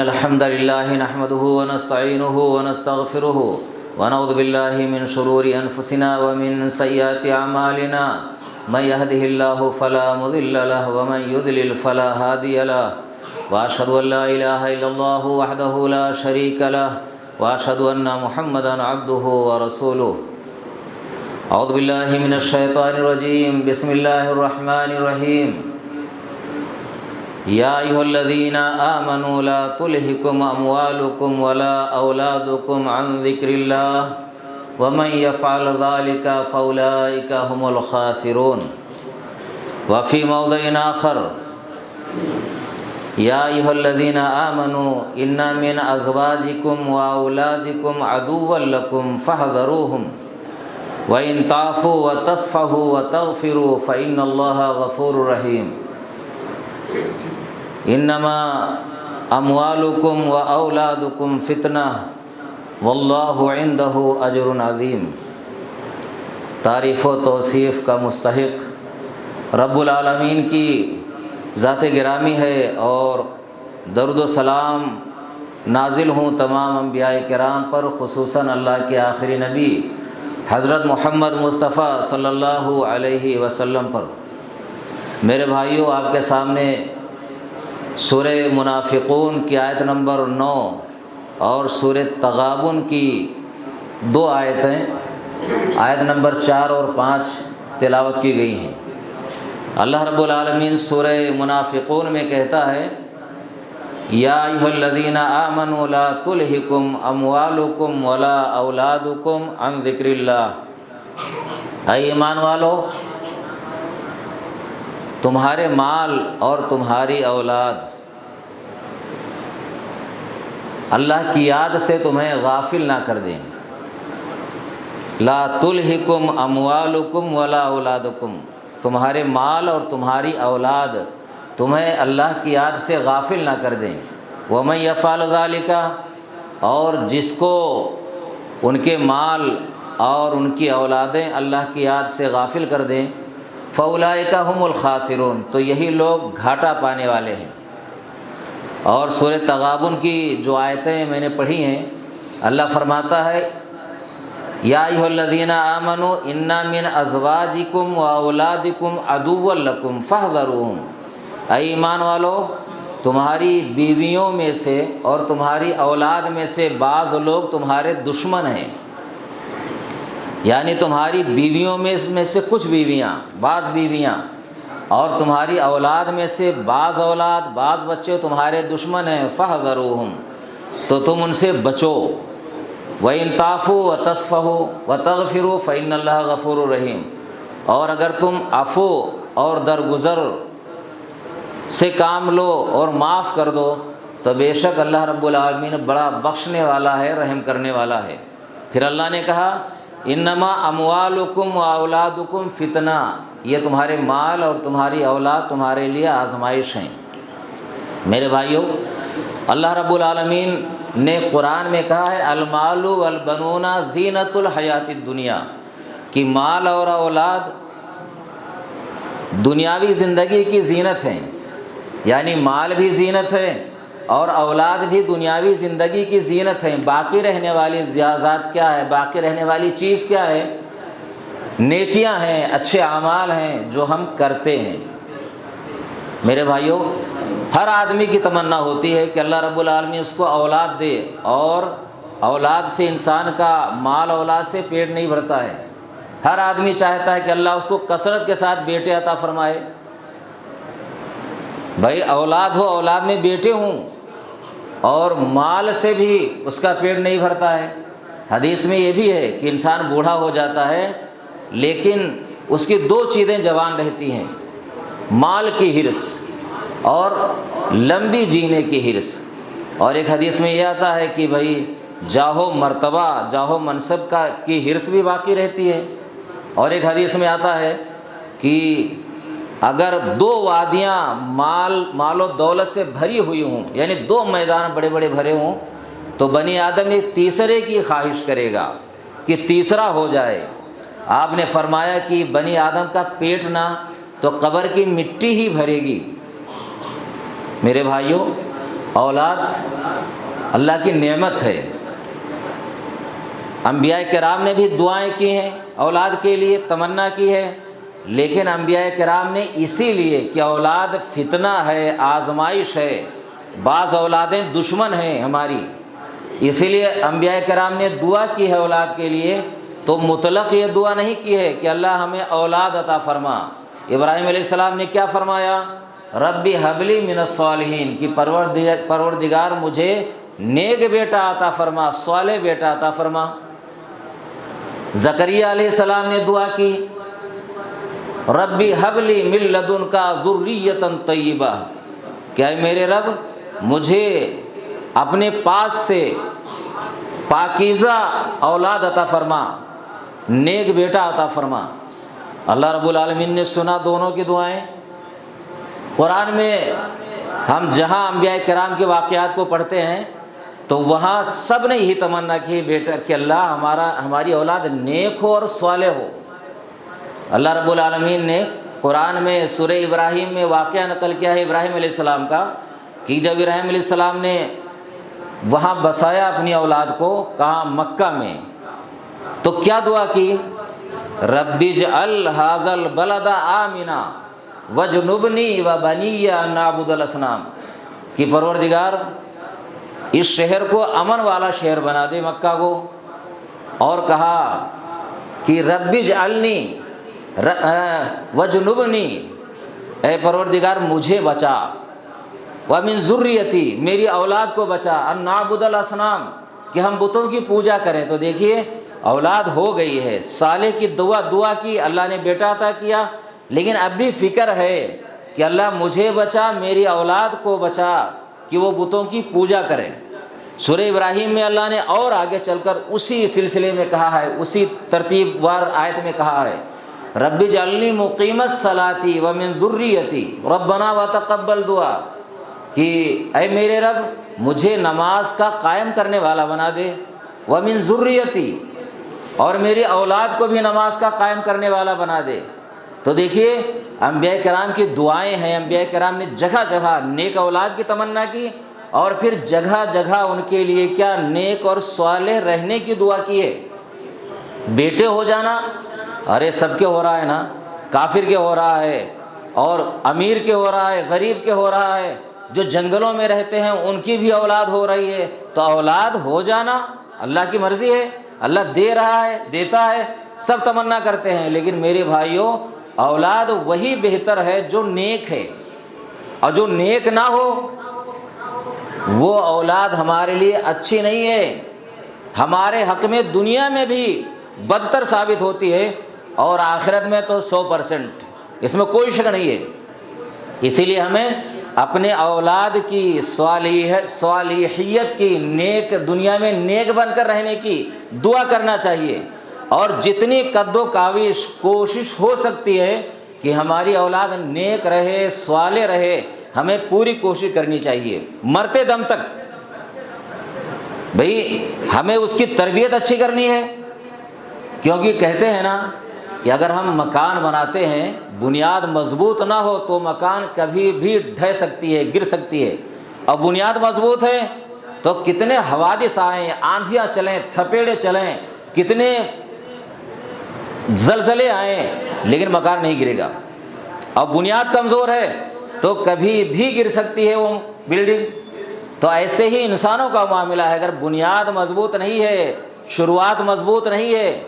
الحمد لله نحمده ونستعينه ونستغفره ونعوذ بالله من شرور أنفسنا ومن سيئات أعمالنا من يهده الله فلا مضل له ومن يضلل فلا هادي له وأشهد أن لا إله إلا الله وحده لا شريك له وأشهد أن محمدا عبده ورسوله. أعوذ بالله من الشيطان الرجيم. بسم الله الرحمن الرحيم. یا ایھا الذین آمنوا لا تلہکم اموالکم ولا اولادکم عن ذکر اللہ ومن یفعل ذلک فاولئک هم الخاسرون. وفی موضع آخر یا ایھا الذین آمنوا ان من ازواجکم واولادکم عدوا لکم فاحذروہم وان تعفوا وتصفحوا وتغفروا فإن اللہ غفور رحیم. انما اموالکم و اولادکم فتنہ واللہ عندہ اجر عظیم. تعریف و توصیف کا مستحق رب العالمین کی ذات گرامی ہے، اور درود و سلام نازل ہوں تمام انبیاء کرام پر، خصوصاً اللہ کے آخری نبی حضرت محمد مصطفیٰ صلی اللہ علیہ وسلم پر. میرے بھائیوں، آپ کے سامنے سورہ منافقون کی آیت نمبر 9 اور سورہ تغابن کی 2 آیتیں، آیت نمبر 4 اور 5 تلاوت کی گئی ہیں. اللہ رب العالمین سورہ منافقون میں کہتا ہے یا ایھا الذین آمنوا لا تلہکم اموالکم ولا اولادکم عن ذکر اللہ. اے ایمان والو، تمہارے مال اور تمہاری اولاد اللہ کی یاد سے تمہیں غافل نہ کر دیں. لا تلہکم اموالکم ولا اولادکم، تمہارے مال اور تمہاری اولاد تمہیں اللہ کی یاد سے غافل نہ کر دیں. ومن یفعل ذلک، اور جس کو ان کے مال اور ان کی اولادیں اللہ کی یاد سے غافل کر دیں، فاولئک هم الخاسرون، تو یہی لوگ گھاٹا پانے والے ہیں. اور سورہ تغابن کی جو آیتیں میں نے پڑھی ہیں، اللہ فرماتا ہے یا ایھا الذین آمنوا ان من ازواجکم واولادکم عدوا لکم فاحذروہم. اے ایمان والو، تمہاری بیویوں میں سے اور تمہاری اولاد میں سے بعض لوگ تمہارے دشمن ہیں. یعنی تمہاری بیویوں میں سے کچھ بیویاں، بعض بیویاں، اور تمہاری اولاد میں سے بعض اولاد، بعض بچے تمہارے دشمن ہیں. فاحذروہم، تو تم ان سے بچو. وَإِن تَعْفُوا وَتَصْفَحُوا وَتَغْفِرُوا فَإِنَّ اللَّهَ غَفُورٌ رَحِيمٌ. اور اگر تم عفو اور درگزر سے کام لو اور معاف کر دو تو بے شک اللہ رب العالمین بڑا بخشنے والا ہے، رحم کرنے والا ہے. پھر اللہ نے کہا انما اموالکم و اولادکم فتنہ، یہ تمہارے مال اور تمہاری اولاد تمہارے لیے آزمائش ہیں. میرے بھائیوں، اللہ رب العالمین نے قرآن میں کہا ہے المال والبنون زینت الحیات الدنیا، کہ مال اور اولاد دنیاوی زندگی کی زینت ہیں. یعنی مال بھی زینت ہے اور اولاد بھی دنیاوی زندگی کی زینت ہیں. باقی رہنے والی ذات کیا ہے؟ باقی رہنے والی چیز کیا ہے؟ نیکیاں ہیں، اچھے اعمال ہیں جو ہم کرتے ہیں. میرے بھائیوں، ہر آدمی کی تمنا ہوتی ہے کہ اللہ رب العالمین اس کو اولاد دے، اور اولاد سے انسان کا مال اولاد سے پیٹ نہیں بھرتا ہے. ہر آدمی چاہتا ہے کہ اللہ اس کو کثرت کے ساتھ بیٹے عطا فرمائے. بھائی اولاد ہو، اولاد میں بیٹے ہوں، اور مال سے بھی اس کا پیٹ نہیں بھرتا ہے. حدیث میں یہ بھی ہے کہ انسان بوڑھا ہو جاتا ہے لیکن اس کی 2 چیزیں جوان رہتی ہیں، مال کی حرص اور لمبی جینے کی حرص. اور ایک حدیث میں یہ آتا ہے کہ بھائی جاہو مرتبہ، جاہو منصب کی حرص بھی باقی رہتی ہے. اور ایک حدیث میں آتا ہے کہ اگر 2 وادیاں مال و دولت سے بھری ہوئی ہوں، یعنی 2 میدان بڑے بڑے بھرے ہوں، تو بنی آدم ایک تیسرے کی خواہش کرے گا کہ تیسرا ہو جائے. آپ نے فرمایا کہ بنی آدم کا پیٹ نہ تو قبر کی مٹی ہی بھرے گی. میرے بھائیوں، اولاد اللہ کی نعمت ہے۔ انبیاء کرام نے بھی دعائیں کی ہیں اولاد کے لیے، تمنا کی ہے، لیکن انبیاء کرام نے اسی لیے کہ اولاد فتنہ ہے، آزمائش ہے، بعض اولادیں دشمن ہیں ہماری، اسی لیے انبیاء کرام نے دعا کی ہے اولاد کے لیے، تو مطلق یہ دعا نہیں کی ہے کہ اللہ ہمیں اولاد عطا فرما۔ ابراہیم علیہ السلام نے کیا فرمایا؟ ربی حبلی من الصالحین، کہ پروردگار مجھے نیک بیٹا عطا فرما، صالح بیٹا عطا فرما۔ زکریہ علیہ السلام نے دعا کی ربی حبلی من لدنک ذریۃ طیبہ، کہ اے میرے رب مجھے اپنے پاس سے پاکیزہ اولاد عطا فرما، نیک بیٹا عطا فرما۔ اللہ رب العالمین نے سنا دونوں کی دعائیں۔ قرآن میں ہم جہاں انبیاء کرام کے واقعات کو پڑھتے ہیں تو وہاں سب نے یہی تمنا کی بیٹا کہ اللہ ہماری اولاد نیک ہو اور صالح ہو۔ اللہ رب العالمین نے قرآن میں سورہ ابراہیم میں واقعہ نقل کیا ہے ابراہیم علیہ السلام کا، کہ جب ابراہیم علیہ السلام نے وہاں بسایا اپنی اولاد کو، کہاں؟ مکہ میں، تو کیا دعا کی؟ رب اجعل ھذا البلد آمنا واجنبنی وبنی ان نعبد الاصنام، کہ پروردگار اس شہر کو امن والا شہر بنا دے، مکہ کو، اور کہا کہ رب اجعلنی واجنبنی، اے پروردگار مجھے بچا، ومن ذریتی، میری اولاد کو بچا، ان نعبد الاصنام، کہ ہم بتوں کی پوجا کریں۔ تو دیکھیے اولاد ہو گئی ہے، صالح کی دعا کی، اللہ نے بیٹا عطا کیا، لیکن اب بھی فکر ہے کہ اللہ مجھے بچا، میری اولاد کو بچا کہ وہ بتوں کی پوجا کریں۔ سورہ ابراہیم میں اللہ نے اور آگے چل کر اسی سلسلے میں کہا ہے، اسی ترتیب وار آیت میں کہا ہے رب اجعلنی مقیم الصلاۃ ومن ذریتی ربنا وتقبل دعا، کہ اے میرے رب مجھے نماز کا قائم کرنے والا بنا دے، ومن ذریتی، اور میری اولاد کو بھی نماز کا قائم کرنے والا بنا دے۔ تو دیکھیے انبیاء کرام کی دعائیں ہیں، انبیاء کرام نے جگہ جگہ نیک اولاد کی تمنا کی، اور پھر جگہ جگہ ان کے لیے کیا؟ نیک اور صالح رہنے کی دعا کی ہے۔ بیٹے ہو جانا، ارے سب کے ہو رہا ہے نا، کافر کے ہو رہا ہے، اور امیر کے ہو رہا ہے، غریب کے ہو رہا ہے، جو جنگلوں میں رہتے ہیں ان کی بھی اولاد ہو رہی ہے۔ تو اولاد ہو جانا اللہ کی مرضی ہے، اللہ دے رہا ہے، دیتا ہے، سب تمنا کرتے ہیں، لیکن میرے بھائیوں اولاد وہی بہتر ہے جو نیک ہے، اور جو نیک نہ ہو وہ اولاد ہمارے لیے اچھی نہیں ہے، ہمارے حق میں دنیا میں بھی بدتر ثابت ہوتی ہے، اور آخرت میں تو 100%، اس میں کوئی شک نہیں ہے۔ اسی لیے ہمیں اپنے اولاد کی صالحیت کی، نیک دنیا میں نیک بن کر رہنے کی دعا کرنا چاہیے، اور جتنی قد و کاوش کوشش ہو سکتی ہے کہ ہماری اولاد نیک رہے، صالح رہے، ہمیں پوری کوشش کرنی چاہیے مرتے دم تک۔ بھئی ہمیں اس کی تربیت اچھی کرنی ہے، کیونکہ کہتے ہیں نا کہ اگر ہم مکان بناتے ہیں بنیاد مضبوط نہ ہو تو مکان کبھی بھی ڈھہ سکتی ہے، گر سکتی ہے، اور بنیاد مضبوط ہے تو کتنے حوادث آئیں، آندھیاں چلیں، تھپیڑے چلیں، کتنے زلزلے آئیں، لیکن مکان نہیں گرے گا۔ اور بنیاد کمزور ہے تو کبھی بھی گر سکتی ہے وہ بلڈنگ۔ تو ایسے ہی انسانوں کا معاملہ ہے، اگر بنیاد مضبوط نہیں ہے، شروعات مضبوط نہیں ہے،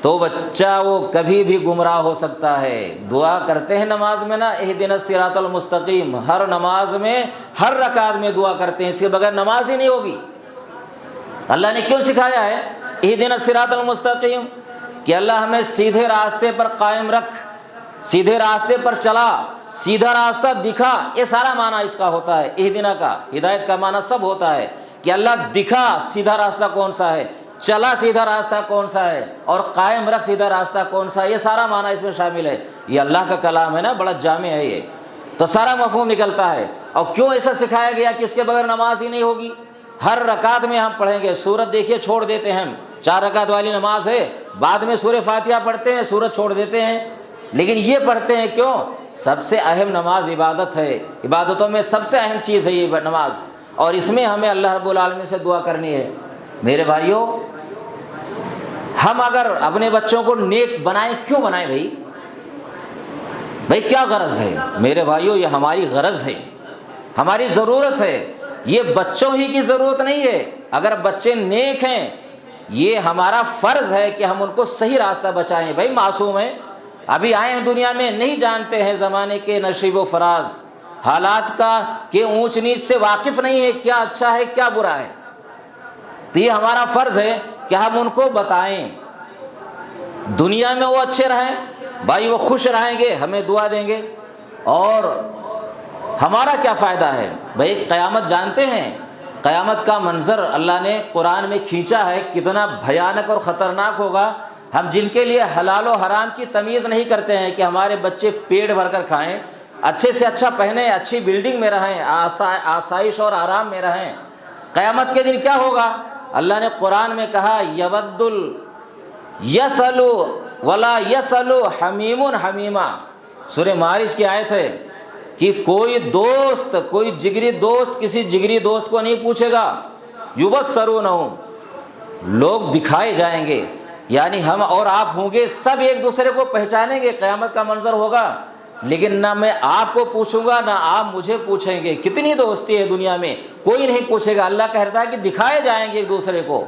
تو بچہ وہ کبھی بھی گمراہ ہو سکتا ہے۔ دعا کرتے ہیں نماز میں نا اہدنا الصراط المستقیم، ہر نماز میں ہر رکعت میں دعا کرتے ہیں، اس کے بغیر نماز ہی نہیں ہوگی۔ اللہ نے کیوں سکھایا ہے اہدنا الصراط المستقیم؟ کہ اللہ ہمیں سیدھے راستے پر قائم رکھ، سیدھے راستے پر چلا، سیدھا راستہ دکھا، یہ سارا معنی اس کا ہوتا ہے۔ اہدنا کا، ہدایت کا معنی سب ہوتا ہے کہ اللہ دکھا سیدھا راستہ کون سا ہے، چلا سیدھا راستہ کون سا ہے، اور قائم رکھ سیدھا راستہ کون سا ہے، یہ سارا معنی اس میں شامل ہے۔ یہ اللہ کا کلام ہے نا، بڑا جامع ہے یہ، تو سارا مفہوم نکلتا ہے۔ اور کیوں ایسا سکھایا گیا کہ اس کے بغیر نماز ہی نہیں ہوگی؟ ہر رکعت میں ہم پڑھیں گے، سورت دیکھیے چھوڑ دیتے ہیں ہم، 4 رکعت والی نماز ہے، بعد میں سورہ فاتحہ پڑھتے ہیں، سورت چھوڑ دیتے ہیں، لیکن یہ پڑھتے ہیں کیوں سب سے اہم نماز عبادت ہے، عبادتوں میں سب سے اہم چیز ہے یہ نماز، اور اس میں ہمیں اللہ رب العالمین سے دعا کرنی ہے۔ میرے بھائیوں، ہم اگر اپنے بچوں کو نیک بنائیں، کیوں بنائیں بھائی کیا غرض ہے؟ میرے بھائیوں، یہ ہماری غرض ہے، ہماری ضرورت ہے، یہ بچوں ہی کی ضرورت نہیں ہے۔ اگر بچے نیک ہیں، یہ ہمارا فرض ہے کہ ہم ان کو صحیح راستہ بچائیں۔ بھائی معصوم ہیں، ابھی آئے ہیں دنیا میں، نہیں جانتے ہیں زمانے کے نشیب و فراز، حالات کا کہ اونچ نیچ سے واقف نہیں ہے، کیا اچھا ہے کیا برا ہے، تو یہ ہمارا فرض ہے کہ ہم ان کو بتائیں۔ دنیا میں وہ اچھے رہیں، بھائی وہ خوش رہیں گے، ہمیں دعا دیں گے، اور ہمارا کیا فائدہ ہے؟ بھائی قیامت جانتے ہیں، قیامت کا منظر اللہ نے قرآن میں کھینچا ہے، کتنا بھیانک اور خطرناک ہوگا۔ ہم جن کے لیے حلال و حرام کی تمیز نہیں کرتے ہیں کہ ہمارے بچے پیٹ بھر کر کھائیں، اچھے سے اچھا پہنیں، اچھی بلڈنگ میں رہیں، آسائش اور آرام میں رہیں، قیامت کے دن کیا ہوگا؟ اللہ نے قرآن میں کہا یود یسلو ولا یسلو حمیم حمیما، سورہ معارج کی آیت ہے کہ کوئی دوست، کوئی جگری دوست کسی جگری دوست کو نہیں پوچھے گا، یبصرونہم، لوگ دکھائے جائیں گے، یعنی ہم اور آپ ہوں گے، سب ایک دوسرے کو پہچانیں گے، قیامت کا منظر ہوگا، لیکن نہ میں آپ کو پوچھوں گا نہ آپ مجھے پوچھیں گے۔ کتنی دوستی ہے دنیا میں، کوئی نہیں پوچھے گا۔ اللہ کہتا ہے کہ دکھائے جائیں گے ایک دوسرے کو۔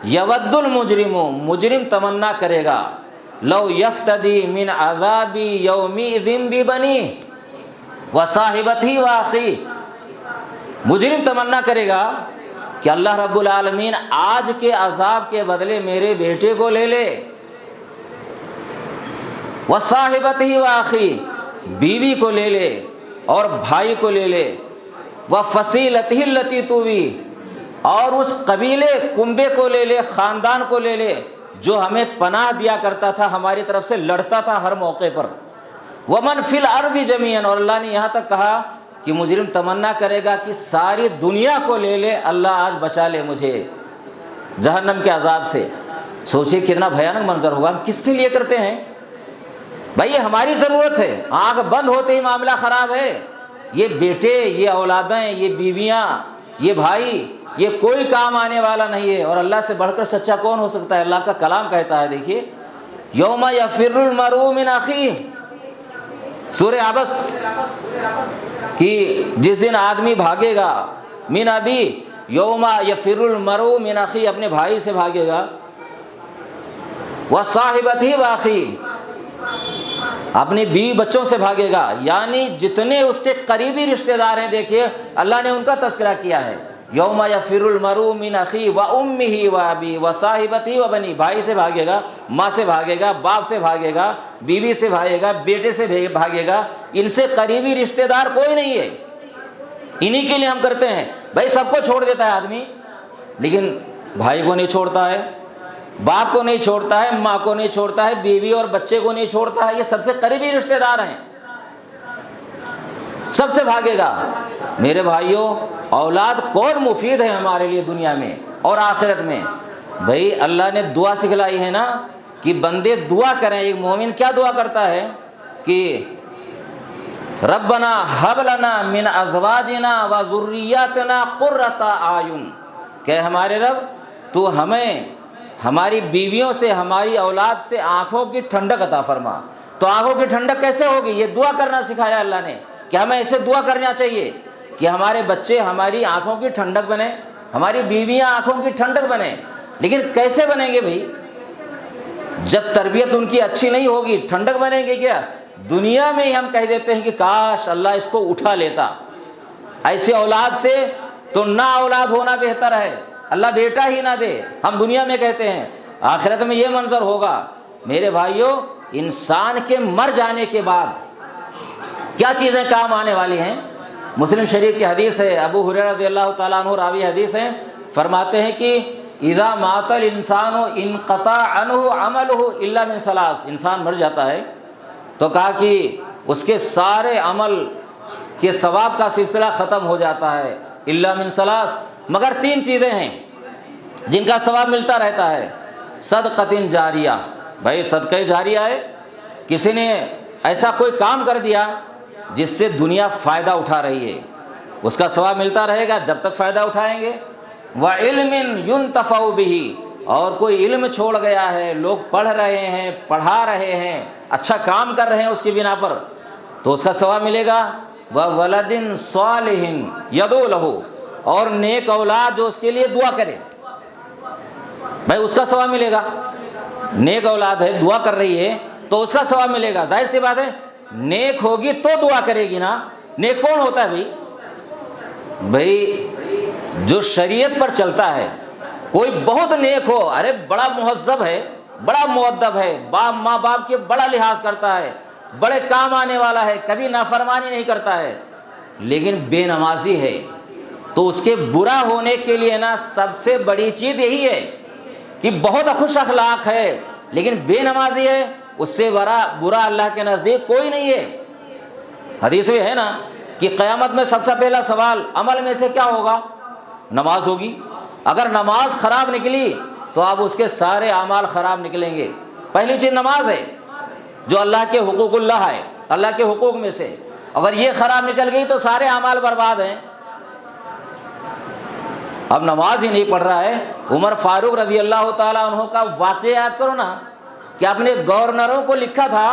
یود المجرم، مجرم تمنا کرے گا، لو یفتدی من عذاب یومئذ ببنیہ وصاحبتہ واخیہ، مجرم تمنا کرے گا کہ اللہ رب العالمین آج کے عذاب کے بدلے میرے بیٹے کو لے لے، وصاحبتہ واخیہ، بیوی کو لے لے اور بھائی کو لے لے، وفصیلتہ التی تؤویہ، اور اس قبیلے کنبے کو لے لے، خاندان کو لے لے جو ہمیں پناہ دیا کرتا تھا، ہماری طرف سے لڑتا تھا ہر موقع پر، ومن فی الارض جمیعا، اور اللہ نے یہاں تک کہا کہ مجرم تمنا کرے گا کہ ساری دنیا کو لے لے، اللہ آج بچا لے مجھے جہنم کے عذاب سے۔ سوچے کتنا بھیانک منظر ہوگا۔ ہم کس کے لیے کرتے ہیں بھائی؟ یہ ہماری ضرورت ہے، آنکھ بند ہوتے ہی معاملہ خراب ہے۔ یہ بیٹے، یہ اولادیں، یہ بیویاں، یہ بھائی، یہ کوئی کام آنے والا نہیں ہے، اور اللہ سے بڑھ کر سچا کون ہو سکتا ہے؟ اللہ کا کلام کہتا ہے، دیکھیے یوم یفر المرء من اخیہ، سورہ عبس کہ جس دن آدمی بھاگے گا، من ابی، یوم یفر المرء من اخیہ، اپنے بھائی سے بھاگے گا، وصاحبتہ واخیہ، اپنے بیوی بچوں سے بھاگے گا، یعنی جتنے اس کے قریبی رشتہ دار ہیں، دیکھیے اللہ نے ان کا تذکرہ کیا ہے، یوم یفر المرء من اخیہ وامہ وابی وصاحبتہ وبنی، بھائی سے بھاگے گا، ماں سے بھاگے گا، باپ سے بھاگے گا، بیوی سے بھاگے گا، بیٹے سے بھاگے گا، ان سے قریبی رشتہ دار کوئی نہیں ہے، انہی کے لیے ہم کرتے ہیں۔ بھائی سب کو چھوڑ دیتا ہے آدمی، لیکن بھائی کو نہیں چھوڑتا ہے، باپ کو نہیں چھوڑتا ہے، ماں کو نہیں چھوڑتا ہے، بیوی اور بچے کو نہیں چھوڑتا ہے، یہ سب سے قریبی رشتہ دار ہیں، سب سے بھاگے گا۔ میرے بھائیوں، اولاد کون مفید ہے ہمارے لیے دنیا میں اور آخرت میں؟ بھائی اللہ نے دعا سکھلائی ہے نا کہ بندے دعا کریں۔ ایک مومن کیا دعا کرتا ہے کہ ربنا ہب لنا من ازواجنا و ذریاتنا قرۃ اعین، کہ ہمارے رب تو ہمیں ہماری بیویوں سے، ہماری اولاد سے آنکھوں کی ٹھنڈک عطا فرما۔ تو آنکھوں کی ٹھنڈک کیسے ہوگی؟ یہ دعا کرنا سکھایا اللہ نے کہ ہمیں ایسے دعا کرنا چاہیے کہ ہمارے بچے ہماری آنکھوں کی ٹھنڈک بنے، ہماری بیویاں آنکھوں کی ٹھنڈک بنے۔ لیکن کیسے بنیں گے بھائی؟ جب تربیت ان کی اچھی نہیں ہوگی، ٹھنڈک بنیں گے کیا؟ دنیا میں ہی ہم کہہ دیتے ہیں کہ کاش اللہ اس کو اٹھا لیتا، ایسے اولاد سے تو نہ اولاد ہونا بہتر ہے، اللہ بیٹا ہی نہ دے، ہم دنیا میں کہتے ہیں۔ آخرت میں یہ منظر ہوگا۔ میرے بھائیوں، انسان کے مر جانے کے بعد کیا چیزیں کام آنے والی ہیں؟ مسلم شریف کی حدیث ہے، ابو ہریرہ رضی اللہ تعالیٰ عنہ راوی حدیث ہیں، فرماتے ہیں کہ اذا مات الانسان انقطع عنہ عملہ الا من ثلاث، انسان مر جاتا ہے تو کہا کہ اس کے سارے عمل کے ثواب کا سلسلہ ختم ہو جاتا ہے، الا من ثلاث، مگر تین چیزیں ہیں جن کا ثواب ملتا رہتا ہے۔ صدقۃ جاریہ، بھائی صدقہ جاریہ ہے، کسی نے ایسا کوئی کام کر دیا جس سے دنیا فائدہ اٹھا رہی ہے، اس کا ثواب ملتا رہے گا جب تک فائدہ اٹھائیں گے۔ وَعِلْمٍ يُنْتَفَعُ بِهِ، اور کوئی علم چھوڑ گیا ہے، لوگ پڑھ رہے ہیں، پڑھا رہے ہیں، اچھا کام کر رہے ہیں اس کی بنا پر، تو اس کا ثواب ملے گا۔ وَوَلَدٍ صَالِحٍ يَدْعُو لَهُ، اور نیک اولاد جو اس کے لیے دعا کرے، بھائی اس کا ثواب ملے گا۔ نیک اولاد ہے، دعا کر رہی ہے تو اس کا ثواب ملے گا۔ ظاہر سی بات ہے، نیک ہوگی تو دعا کرے گی نا۔ نیک کون ہوتا ہے بھائی؟ جو شریعت پر چلتا ہے۔ کوئی بہت نیک ہو، ارے بڑا مہذب ہے، بڑا مؤدب ہے، ماں باپ کے بڑا لحاظ کرتا ہے، بڑے کام آنے والا ہے، کبھی نافرمانی نہیں کرتا ہے، لیکن بے نمازی ہے، تو اس کے برا ہونے کے لیے نا سب سے بڑی چیز یہی ہے کہ بہت خوش اخلاق ہے لیکن بے نمازی ہے، اس سے برا اللہ کے نزدیک کوئی نہیں ہے۔ حدیث میں ہے نا کہ قیامت میں سب سے پہلا سوال عمل میں سے کیا ہوگا؟ نماز ہوگی۔ اگر نماز خراب نکلی تو اب اس کے سارے اعمال خراب نکلیں گے۔ پہلی چیز نماز ہے جو اللہ کے حقوق اللہ ہے، اللہ کے حقوق میں سے، اگر یہ خراب نکل گئی تو سارے اعمال برباد ہیں۔ اب نماز ہی نہیں پڑھ رہا ہے۔ عمر فاروق رضی اللہ تعالیٰ عنہ کا واقعہ یاد کرو نا، کہ اپنے گورنروں کو لکھا تھا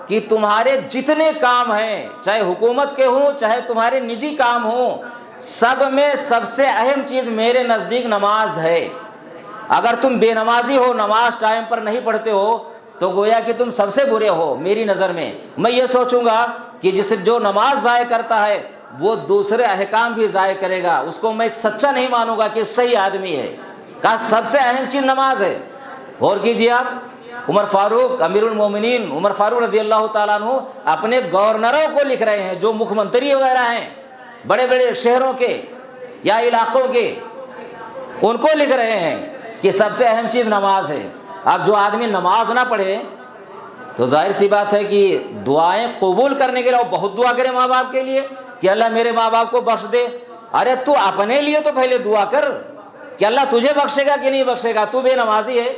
کہ تمہارے جتنے کام ہیں، چاہے حکومت کے ہوں چاہے تمہارے نجی کام ہوں، سب میں سب سے اہم چیز میرے نزدیک نماز ہے۔ اگر تم بے نمازی ہو، نماز ٹائم پر نہیں پڑھتے ہو، تو گویا کہ تم سب سے برے ہو میری نظر میں۔ میں یہ سوچوں گا کہ جو نماز ضائع کرتا ہے وہ دوسرے احکام بھی ضائع کرے گا، اس کو میں سچا نہیں مانوں گا کہ صحیح آدمی ہے۔ کہا سب سے اہم چیز نماز ہے۔ غور کیجیے آپ، عمر فاروق امیر المومنین عمر فاروق رضی اللہ تعالیٰ عنہ اپنے گورنروں کو لکھ رہے ہیں، جو مکھ منتری وغیرہ ہیں بڑے بڑے شہروں کے یا علاقوں کے، ان کو لکھ رہے ہیں کہ سب سے اہم چیز نماز ہے۔ اب جو آدمی نماز نہ پڑھے تو ظاہر سی بات ہے کہ دعائیں قبول کرنے کے لیے وہ بہت دعا کرے ماں باپ کے لیے کہ اللہ میرے ماں باپ کو بخش دے۔ ارے تو اپنے لیے تو پہلے دعا کر کہ اللہ تجھے بخشے گا کہ نہیں بخشے گا، تو بے نمازی ہے۔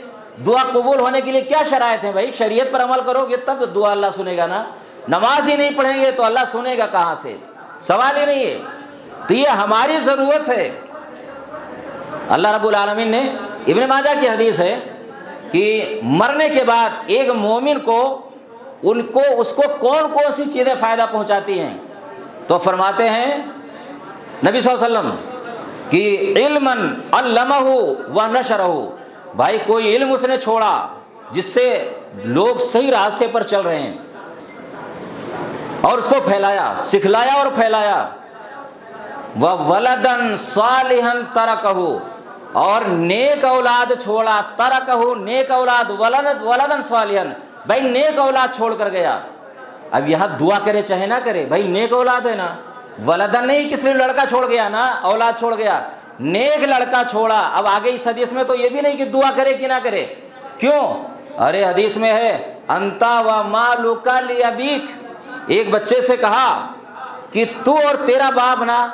دعا قبول ہونے کے لیے کیا شرائط ہیں بھائی؟ شریعت پر عمل کرو گے تب دعا اللہ سنے گا نا۔ نماز ہی نہیں پڑھیں گے تو اللہ سنے گا کہاں سے؟ سوال ہی نہیں ہے۔ تو یہ ہماری ضرورت ہے۔ اللہ رب العالمین نے، ابن ماجہ کی حدیث ہے کہ مرنے کے بعد ایک مومن کو اس کو کون سی چیزیں فائدہ پہنچاتی ہیں، تو فرماتے ہیں نبی صلی اللہ علیہ وسلم کہ علماً علمہ و نشرہ، بھائی کوئی علم اس نے چھوڑا جس سے لوگ صحیح راستے پر چل رہے ہیں اور اس کو پھیلایا، سکھلایا اور پھیلایا۔ وَوَلَدًا صَالِحًا تَرَكَهُ، اور نیک اولاد چھوڑا، ترکہ نیک اولاد، ولدًا صالحًا، بھائی نیک اولاد چھوڑ کر گیا۔ اب یہاں دعا کرے چاہے نہ کرے، بھائی نیک اولاد ہے نا، ولدن نہیں کس لیے لڑکا چھوڑ گیا نا، اولاد چھوڑ گیا، نیک لڑکا چھوڑا۔ اب آگے اس حدیث میں تو یہ بھی نہیں کہ دعا کرے کہ نہ کرے، کیوں؟ ارے حدیث میں ہے انتا و مالک لابیک، ایک بچے سے کہا کہ تو اور تیرا باپ نا،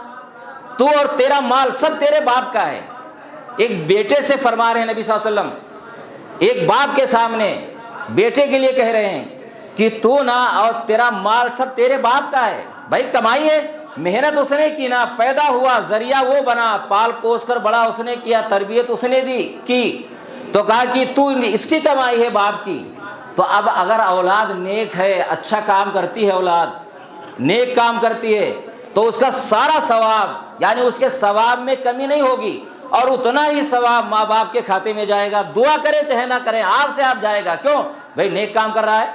تو اور تیرا مال سب تیرے باپ کا ہے۔ ایک بیٹے سے فرما رہے ہیں نبی صلی اللہ علیہ وسلم، ایک باپ کے سامنے بیٹے کے لیے کہہ رہے ہیں کہ تو نا اور تیرا مال سب تیرے باپ کا ہے۔ بھائی کمائی ہے، محنت اس نے کی نا، پیدا ہوا، ذریعہ وہ بنا، پال پوس کر بڑا اس نے کیا، تربیت اس نے دی کی، تو کہا کہ تو اس کی کمائی ہے باپ کی۔ تو اب اگر اولاد نیک ہے، اچھا کام کرتی ہے، اولاد نیک کام کرتی ہے، تو اس کا سارا ثواب، یعنی اس کے ثواب میں کمی نہیں ہوگی، اور اتنا ہی ثواب ماں باپ کے کھاتے میں جائے گا، دعا کرے چاہے نہ کرے، آپ سے آپ جائے گا۔ کیوں؟ بھائی نیک کام کر رہا ہے،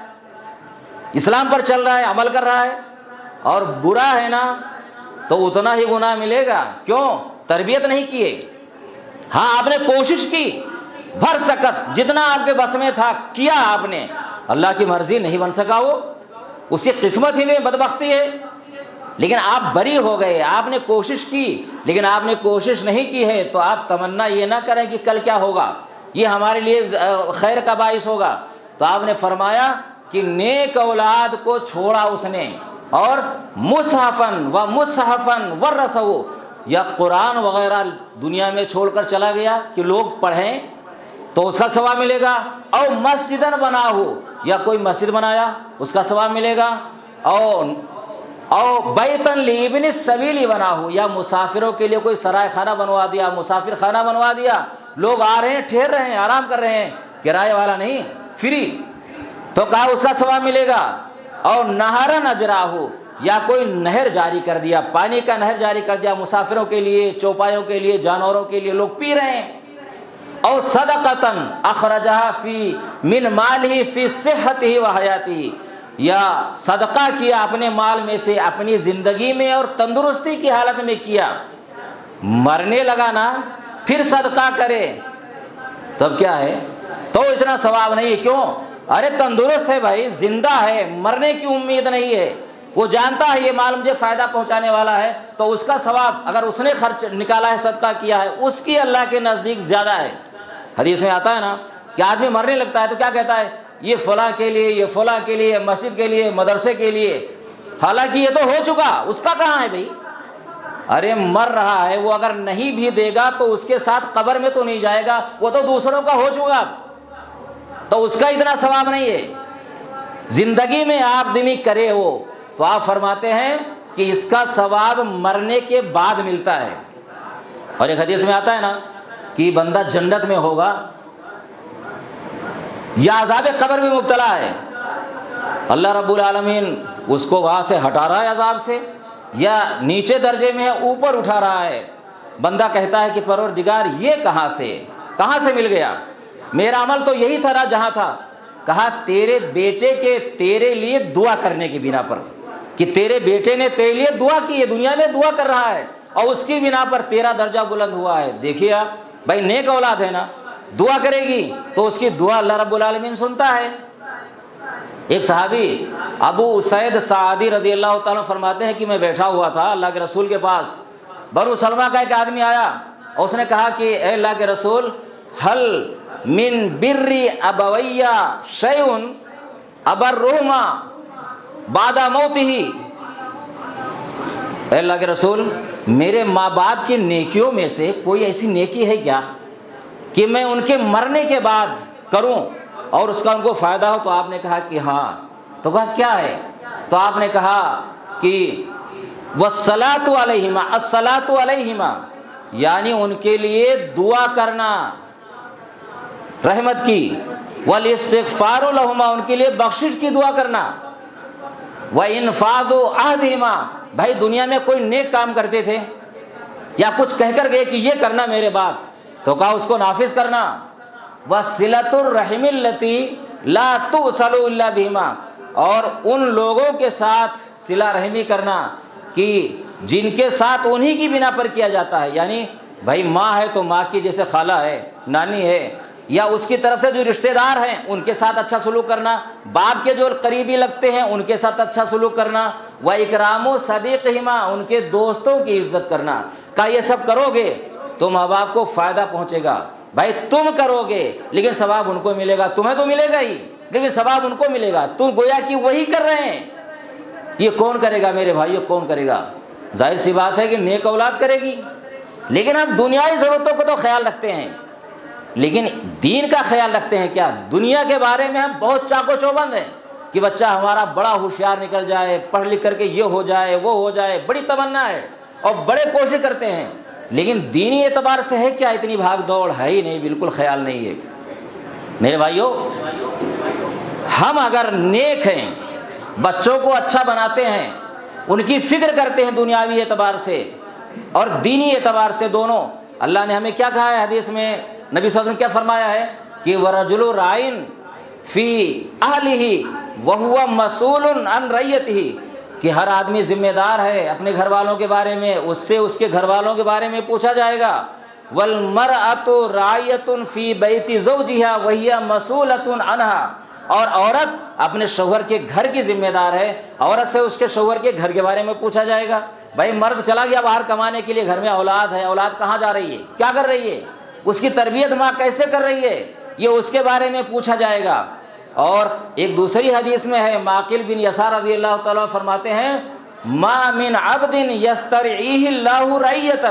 اسلام پر چل رہا ہے، عمل کر رہا ہے، اور برا ہے نا تو اتنا ہی گناہ ملے گا۔ کیوں؟ تربیت نہیں کی ہے۔ ہاں آپ نے کوشش کی، بھر سکت جتنا آپ کے بس میں تھا کیا آپ نے، اللہ کی مرضی نہیں بن سکا، وہ اس کی قسمت ہی میں بدبختی ہے، لیکن آپ بری ہو گئے، آپ نے کوشش کی، لیکن آپ نے کوشش نہیں کی ہے تو آپ تمنا یہ نہ کریں کہ کل کیا ہوگا، یہ ہمارے لیے خیر کا باعث ہوگا۔ تو آپ نے فرمایا کہ نیک اولاد کو چھوڑا اس نے، اور مصحفن ورثہ، یا قرآن وغیرہ دنیا میں چھوڑ کر چلا گیا کہ لوگ پڑھیں، تو اس کا ثواب ملے گا، او مسجدن بنا ہو، یا کوئی مسجد بنایا اس کا ثواب ملے گا، او بیتن لابن السبیل بنا ہو، یا مسافروں کے لیے کوئی سرائے خانہ بنوا دیا، مسافر خانہ بنوا دیا، لوگ آ رہے ہیں، ٹھہر رہے ہیں، آرام کر رہے ہیں، کرایہ والا نہیں، فری، تو کہا اس کا ثواب ملے گا۔ اور نہرن اجرا ہو، یا کوئی نہر جاری کر دیا، پانی کا نہر جاری کر دیا مسافروں کے لیے، چوپایوں کے لیے، جانوروں کے لیے، لوگ پی رہے ہیں۔ اور صدقتن اخرجہا فی من مالہ فی صحتہ و حیاتہ، یا صدقہ کیا اپنے مال میں سے اپنی زندگی میں اور تندرستی کی حالت میں کیا، مرنے لگا نا پھر صدقہ کرے، تب کیا ہے؟ تو اتنا ثواب نہیں ہے۔ کیوں؟ ارے تندرست ہے بھائی، زندہ ہے، مرنے کی امید نہیں ہے، وہ جانتا ہے یہ مال مجھے فائدہ پہنچانے والا ہے، تو اس کا ثواب اگر اس نے خرچ نکالا ہے، صدقہ کیا ہے، اس کی اللہ کے نزدیک زیادہ ہے۔ حدیث میں آتا ہے نا کہ آدمی مرنے لگتا ہے تو کیا کہتا ہے؟ یہ فلاں کے لیے، یہ فلاں کے لیے، مسجد کے لیے، مدرسے کے لیے، حالانکہ یہ تو ہو چکا، اس کا کہاں ہے بھائی؟ ارے مر رہا ہے وہ، اگر نہیں بھی دے گا تو اس کے ساتھ قبر میں تو نہیں جائے گا، وہ تو دوسروں کا ہو چکا، تو اس کا اتنا ثواب نہیں ہے۔ زندگی میں آپ دمی کرے ہو تو آپ فرماتے ہیں کہ اس کا ثواب مرنے کے بعد ملتا ہے۔ اور ایک حدیث میں آتا ہے نا کہ بندہ جنت میں ہوگا یا عذاب قبر میں مبتلا ہے، اللہ رب العالمین اس کو وہاں سے ہٹا رہا ہے عذاب سے، یا نیچے درجے میں ہے اوپر اٹھا رہا ہے، بندہ کہتا ہے کہ پروردگار یہ کہاں سے مل گیا، میرا عمل تو یہی تھا جہاں تھا۔ کہا تیرے بیٹے کے تیرے لیے دعا کرنے کی بنا پر، کہ تیرے بیٹے نے تیرے لیے دعا کی ہے، دنیا میں دعا کر رہا ہے، اور اس کی بنا پر تیرا درجہ بلند ہوا ہے۔ دیکھیے آپ بھائی، نیک اولاد ہے نا، دعا کرے گی تو اس کی دعا اللہ رب العالمین سنتا ہے۔ ایک صحابی ابو اسید سعدی رضی اللہ تعالیٰ فرماتے ہیں کہ میں بیٹھا ہوا تھا اللہ کے رسول کے پاس، بنو سلمہ کا ایک آدمی آیا اور اس نے کہا کہ اے اللہ کے رسول، حل من بر ابویہ شیء ابرہما بعد موتہ، اے اللہ کے رسول میرے ماں باپ کی نیکیوں میں سے کوئی ایسی نیکی ہے کیا کہ میں ان کے مرنے کے بعد کروں اور اس کا ان کو فائدہ ہو؟ تو آپ نے کہا کہ ہاں۔ تو کہا کیا ہے؟ تو آپ نے کہا کہ والصلاۃ علیہما، الصلاۃ علیہما، یعنی ان کے لیے دعا کرنا رحمت کی، والاستغفار لہما، ان کے لیے بخشش کی دعا کرنا، وانفاذ عہدہما، بھائی دنیا میں کوئی نیک کام کرتے تھے یا کچھ کہہ کر گئے کہ یہ کرنا میرے بعد، تو کہا اس کو نافذ کرنا، وصلۃ الرحم التی لا توصل الا بہما، اور ان لوگوں کے ساتھ صلہ رحمی کرنا کہ جن کے ساتھ انہی کی بنا پر کیا جاتا ہے، یعنی بھائی ماں ہے تو ماں کی جیسے خالہ ہے، نانی ہے، یا اس کی طرف سے جو رشتہ دار ہیں ان کے ساتھ اچھا سلوک کرنا، باپ کے جو قریبی لگتے ہیں ان کے ساتھ اچھا سلوک کرنا، وَإِكْرَامُ صَدِيقِهِمَا، ان کے دوستوں کی عزت کرنا۔ کہا یہ سب کرو گے تو ماں باپ کو فائدہ پہنچے گا۔ بھائی تم کرو گے لیکن ثواب ان کو ملے گا، تمہیں تو ملے گا ہی لیکن ثواب ان کو ملے گا، تم گویا کہ وہی کر رہے ہیں۔ یہ کون کرے گا میرے بھائیو، کون کرے گا؟ ظاہر سی بات ہے کہ نیک اولاد کرے گی، لیکن ہم دنیائی ضرورتوں کو تو خیال رکھتے ہیں لیکن دین کا خیال رکھتے ہیں کیا؟ دنیا کے بارے میں ہم بہت چاقو چوبند ہیں کہ بچہ ہمارا بڑا ہوشیار نکل جائے، پڑھ لکھ کر کے یہ ہو جائے وہ ہو جائے، بڑی تمنا ہے اور بڑے کوشش کرتے ہیں، لیکن دینی اعتبار سے ہے کیا؟ اتنی بھاگ دوڑ ہے ہی نہیں، بالکل خیال نہیں ہے۔ میرے بھائیو، ہم اگر نیک ہیں، بچوں کو اچھا بناتے ہیں، ان کی فکر کرتے ہیں دنیاوی اعتبار سے اور دینی اعتبار سے دونوں، اللہ نے ہمیں کیا کہا ہے حدیث میں؟ نبی صلی اللہ علیہ وسلم کیا فرمایا ہے کہ وَرَجُلُ رَاعٍ فِي أَهْلِهِ وَهُوَ مَسْئُولٌ عَنْ رَعِّيَّتِهِ، کہ ہر آدمی ذمہ دار ہے اپنے گھر والوں کے بارے میں، اس سے اس کے گھر والوں کے بارے میں پوچھا جائے گا۔ وَالْمَرْأَةُ رَاعِيَةٌ فِي بَيْتِ زَوْجِهَا وَهِيَ مَسْئُولَةٌ عَنْهَا، اور عورت اپنے شوہر کے گھر کی ذمہ دار ہے، عورت سے اس کے شوہر کے گھر کے بارے میں پوچھا جائے گا۔ بھائی مرد چلا گیا باہر کمانے کے لیے، گھر میں اولاد ہے، اولاد کہاں جا رہی ہے، کیا کر رہی ہے، اس کی تربیت ماں کیسے کر رہی ہے، یہ اس کے بارے میں پوچھا جائے گا۔ اور ایک دوسری حدیث میں ہے، معقل بن یسار رضی اللہ تعالیٰ فرماتے ہیں ما من عبد یسترعیہ اللہ رعیۃ،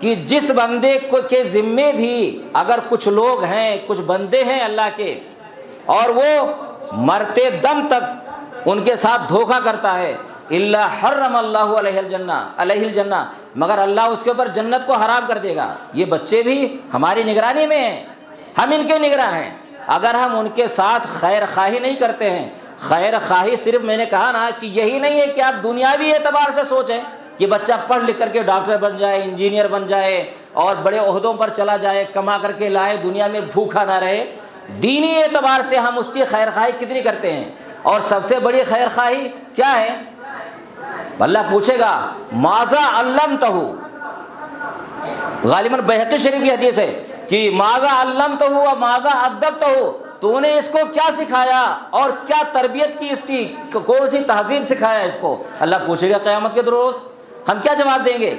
کہ جس بندے کے ذمے بھی اگر کچھ لوگ ہیں، کچھ بندے ہیں اللہ کے، اور وہ مرتے دم تک ان کے ساتھ دھوکہ کرتا ہے، الا حرم اللہ علیہ الجنہ، مگر اللہ اس کے اوپر جنت کو حرام کر دے گا۔ یہ بچے بھی ہماری نگرانی میں ہیں، ہم ان کے نگراں ہیں۔ اگر ہم ان کے ساتھ خیر خواہی نہیں کرتے ہیں، خیر خواہی صرف میں نے کہا نا کہ یہی نہیں ہے کہ آپ دنیاوی اعتبار سے سوچیں کہ بچہ پڑھ لکھ کر کے ڈاکٹر بن جائے، انجینئر بن جائے اور بڑے عہدوں پر چلا جائے، کما کر کے لائے، دنیا میں بھوکا نہ رہے۔ دینی اعتبار سے ہم اس کی خیر خواہی کتنی کرتے ہیں، اور سب سے بڑی خیر خواہی کیا ہے؟ اللہ پوچھے گا ماذا علمتہ، غالباً بیہقی شریف کی حدیث ہے کہ ماذا علمتہ و ماذا ادبتہ، تو نے اس کو کیا سکھایا اور کیا تربیت کی، اس کی کون سی تہذیب سکھایا اس کو؟ اللہ پوچھے گا قیامت کے روز، ہم کیا جواب دیں گے؟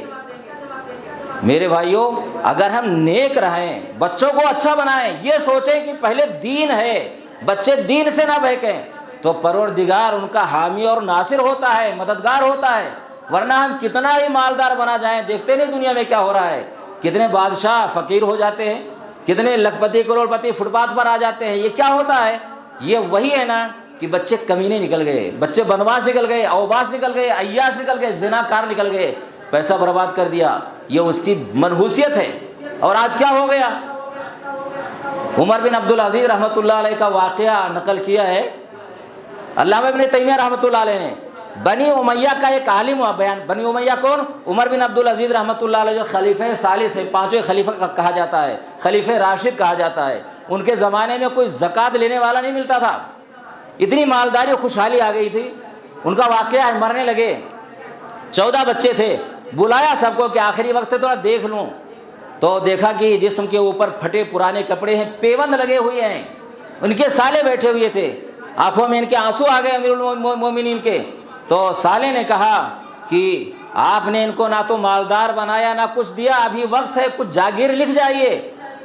میرے بھائیوں، اگر ہم نیک رہیں، بچوں کو اچھا بنائیں، یہ سوچیں کہ پہلے دین ہے، بچے دین سے نہ بہکیں، تو پروردگار ان کا حامی اور ناصر ہوتا ہے، مددگار ہوتا ہے۔ ورنہ ہم کتنا ہی مالدار بنا جائیں، دیکھتے نہیں دنیا میں کیا ہو رہا ہے، کتنے بادشاہ فقیر ہو جاتے ہیں، کتنے لاکھ پتی کروڑ پتی فٹ پاتھ پر آ جاتے ہیں۔ یہ کیا ہوتا ہے؟ یہ وہی ہے نا کہ بچے کمینے نکل گئے، بچے بدماش نکل گئے، اوباش نکل گئے، عیاش نکل گئے، زنا کار نکل گئے، پیسہ برباد کر دیا۔ یہ اس کی منحوسیت ہے۔ اور آج کیا ہو گیا؟ عمر بن عبدالعزیز رحمۃ اللہ علیہ کا واقعہ نقل کیا ہے علامہ ابن تیمیہ رحمۃ اللہ علیہ نے۔ بنی امیہ کا ایک عالم ہوا بیان۔ بنی امیہ کون؟ عمر بن عبدالعزیز رحمۃ اللہ علیہ، جو خلیفہ ثالث ہے، پانچویں خلیفہ کہا جاتا ہے، خلیفہ راشد کہا جاتا ہے۔ ان کے زمانے میں کوئی زکوٰۃ لینے والا نہیں ملتا تھا، اتنی مالداری خوشحالی آ گئی تھی۔ ان کا واقعہ ہے، مرنے لگے، 14 بچے تھے، بلایا سب کو کہ آخری وقت ہے تھوڑا دیکھ لوں، تو دیکھا کہ جسم کے اوپر پھٹے پرانے کپڑے ہیں، پیوند لگے ہوئے ہیں، ان کے سالے بیٹھے ہوئے تھے، آنکھوں میں ان کے آنسو آ گئے امیر المومنین کے۔ تو سالے نے کہا کہ آپ نے ان کو نہ تو مالدار بنایا نہ کچھ دیا، ابھی وقت ہے کچھ جاگیر لکھ جائیے۔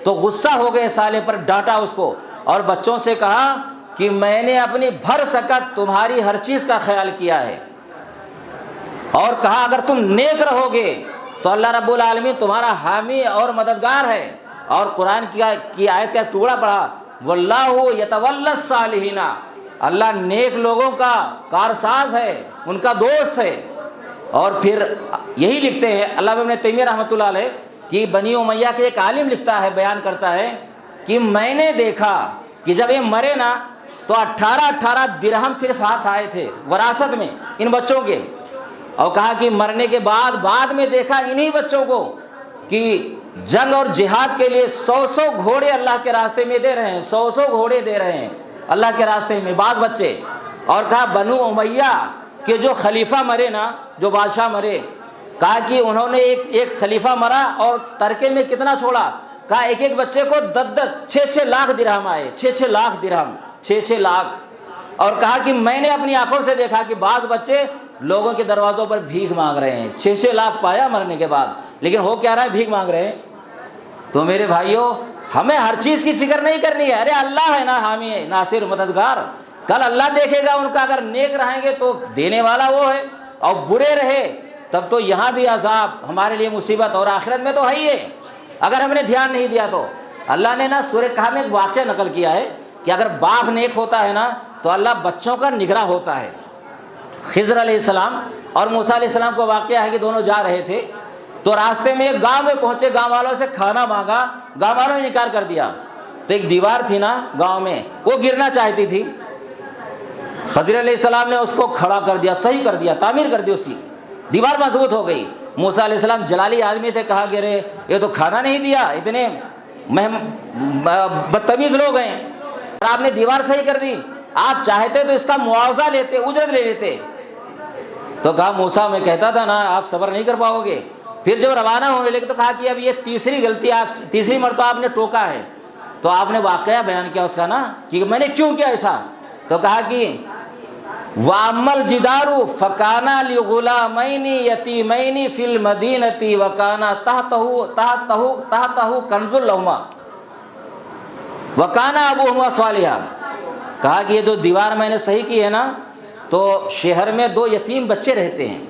تو غصہ ہو گئے سالے پر، ڈانٹا اس کو، اور بچوں سے کہا کہ میں نے اپنی بھر سکت تمہاری ہر چیز کا خیال کیا ہے، اور کہا اگر تم نیک رہو گے تو اللہ رب العالمین تمہارا حامی اور مددگار ہے۔ اور قرآن کی آیت کا ٹکڑا پڑھا، واللہ یتولی الصالحین، اللہ نیک لوگوں کا کارساز ہے، ان کا دوست ہے۔ اور پھر یہی لکھتے ہیں علامہ ابن تیمیہ رحمۃ اللہ علیہ کہ بنی امیہ کے ایک عالم لکھتا ہے، بیان کرتا ہے کہ میں نے دیکھا کہ جب یہ مرے نا تو 18 درہم صرف ہاتھ آئے تھے وراثت میں ان بچوں کے، اور کہا کہ مرنے کے بعد میں دیکھا انہی بچوں کو کہ جنگ اور جہاد کے لیے 100 گھوڑے اللہ کے راستے میں دے رہے ہیں، 100 گھوڑے دے رہے ہیں اللہ کے راستے میں بعض بچے۔ اور کہا بنو امیہ کے جو خلیفہ مرے نا، جو بادشاہ مرے، کہا کہ انہوں نے ایک خلیفہ مرا اور ترکے میں کتنا چھوڑا، کہا ایک بچے کو 6 لاکھ درہم آئے، 6 لاکھ درہم، 6 لاکھ۔ اور کہا کہ میں نے اپنی آنکھوں سے دیکھا کہ بعض بچے لوگوں کے دروازوں پر بھیک مانگ رہے ہیں، 6 لاکھ پایا مرنے کے بعد، لیکن ہو کیا رہا ہے؟ بھیک مانگ رہے ہیں۔ تو میرے بھائیوں، ہمیں ہر چیز کی فکر نہیں کرنی ہے، ارے اللہ ہے نا حامی ناصر مددگار، کل اللہ دیکھے گا ان کا، اگر نیک رہیں گے تو دینے والا وہ ہے، اور برے رہے تب تو یہاں بھی عذاب ہمارے لیے مصیبت، اور آخرت میں تو ہے ہی ہے اگر ہم نے دھیان نہیں دیا تو۔ اللہ نے نا سورہ کہف میں ایک واقعہ نقل کیا ہے کہ اگر باپ نیک ہوتا ہے نا تو اللہ بچوں کا نگراں ہوتا ہے۔ خضر علیہ السلام اور موسیٰ علیہ السلام کو واقعہ ہے کہ دونوں جا رہے تھے، تو راستے میں ایک گاؤں میں پہنچے، گاؤں والوں سے کھانا مانگا، گاؤں والوں نے انکار کر دیا، تو ایک دیوار تھی نا گاؤں میں، وہ گرنا چاہتی تھی، خضر علیہ السلام نے اس کو کھڑا کر دیا، صحیح کر دیا، تعمیر کر دی، اس کی دیوار مضبوط ہو گئی۔ موسیٰ علیہ السلام جلالی آدمی تھے، کہا کہ رے یہ تو کھانا نہیں دیا، اتنے بدتمیز لوگ ہیں، اور آپ نے دیوار صحیح کر دی، آپ چاہتے تو اس کا معاوضہ لیتے، اجرت لے لیتے۔ تو کہا موسیٰ میں کہتا تھا نا آپ صبر نہیں کر پاؤ گے۔ پھر جب روانہ ہونے لگے تو کہا کہ اب یہ تیسری مرتبہ آپ نے ٹوکا ہے، تو آپ نے واقعہ بیان کیا اس کا نا کہ میں نے کیوں کیا ایسا، تو کہا کہ وَأَمَّا الْجِدَارُ فَكَانَ لِغُلَامَيْنِ يَتِيمَيْنِ فِي الْمَدِينَةِ وَكَانَ تَحْتَهُ كَنْزٌ لَهُمَا وَكَانَ أَبُوهُمَا صَالِحًا۔ کہا کہ یہ جو دیوار میں نے صحیح کی ہے نا، تو شہر میں 2 یتیم بچے رہتے ہیں،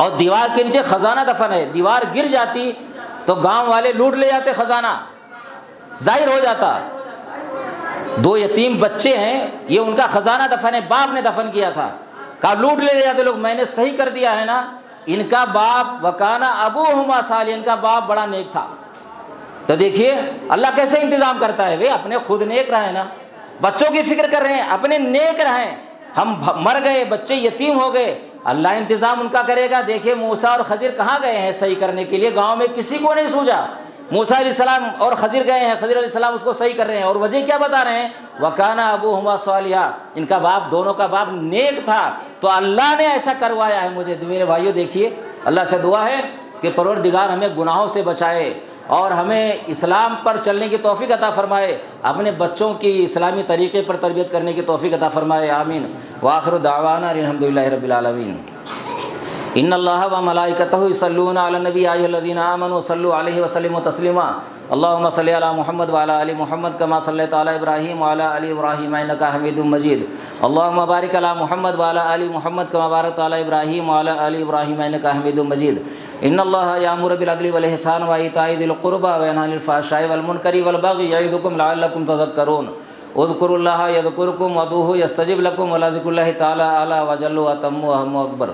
اور دیوار کے نیچے خزانہ دفن ہے، دیوار گر جاتی تو گاؤں والے لوٹ لے جاتے خزانہ، ظاہر ہو جاتا 2 یتیم بچے ہیں، یہ ان کا خزانہ دفن ہے، باپ نے دفن کیا تھا، کہا لوٹ لے جاتے لوگ، میں نے صحیح کر دیا ہے نا، ان کا باپ وکانا ابوہما صالحا، ان کا باپ بڑا نیک تھا۔ تو دیکھیے اللہ کیسے انتظام کرتا ہے، اپنے خود نیک رہیں نا، بچوں کی فکر کر رہے ہیں، اپنے نیک رہیں، ہم مر گئے، بچے یتیم ہو گئے، اللہ انتظام ان کا کرے گا۔ دیکھیے موسیٰ اور خضر کہاں گئے ہیں صحیح کرنے کے لیے، گاؤں میں کسی کو نہیں سوجا، موسیٰ علیہ السلام اور خضر گئے ہیں، خضر علیہ السلام اس کو صحیح کر رہے ہیں، اور وجہ کیا بتا رہے ہیں، وَكَانَ أَبُوهُمَا صَالِحًا، ان کا باپ، دونوں کا باپ نیک تھا، تو اللہ نے ایسا کروایا ہے مجھے۔ میرے بھائیو دیکھیے اللہ سے دعا ہے کہ پروردگار ہمیں گناہوں سے بچائے اور ہمیں اسلام پر چلنے کی توفیق عطا فرمائے، اپنے بچوں کی اسلامی طریقے پر تربیت کرنے کی توفیق عطا فرمائے، آمین۔ وآخر دعوانا الحمدللہ رب العالمین۔ ان اللہ و ملائکتہ یصلون علی النبی یا ایھا الذین آمنوا صلوا علیہ وسلموا تسلیما، اللهم صل علی محمد وعلی آل محمد کما صلیت علی ابراہیم وعلی آل ابراہیم انک حمید مجید، اللهم بارک علی محمد وعلی آل محمد کما بارکت علی ابراہیم وعلی آل ابراہیم انک حمید مجید۔ ان اللہ یامر بالعدل والاحسان وایتاء ذی القربى وینہی عن الفحشاء والمنکر والبغی یعظکم لعلکم تذکرون، اذکروا اللہ یذکرکم وادعوہ یستجب لکم ولذکر اللہ تعالی اعلی وجل واتم واہم اکبر۔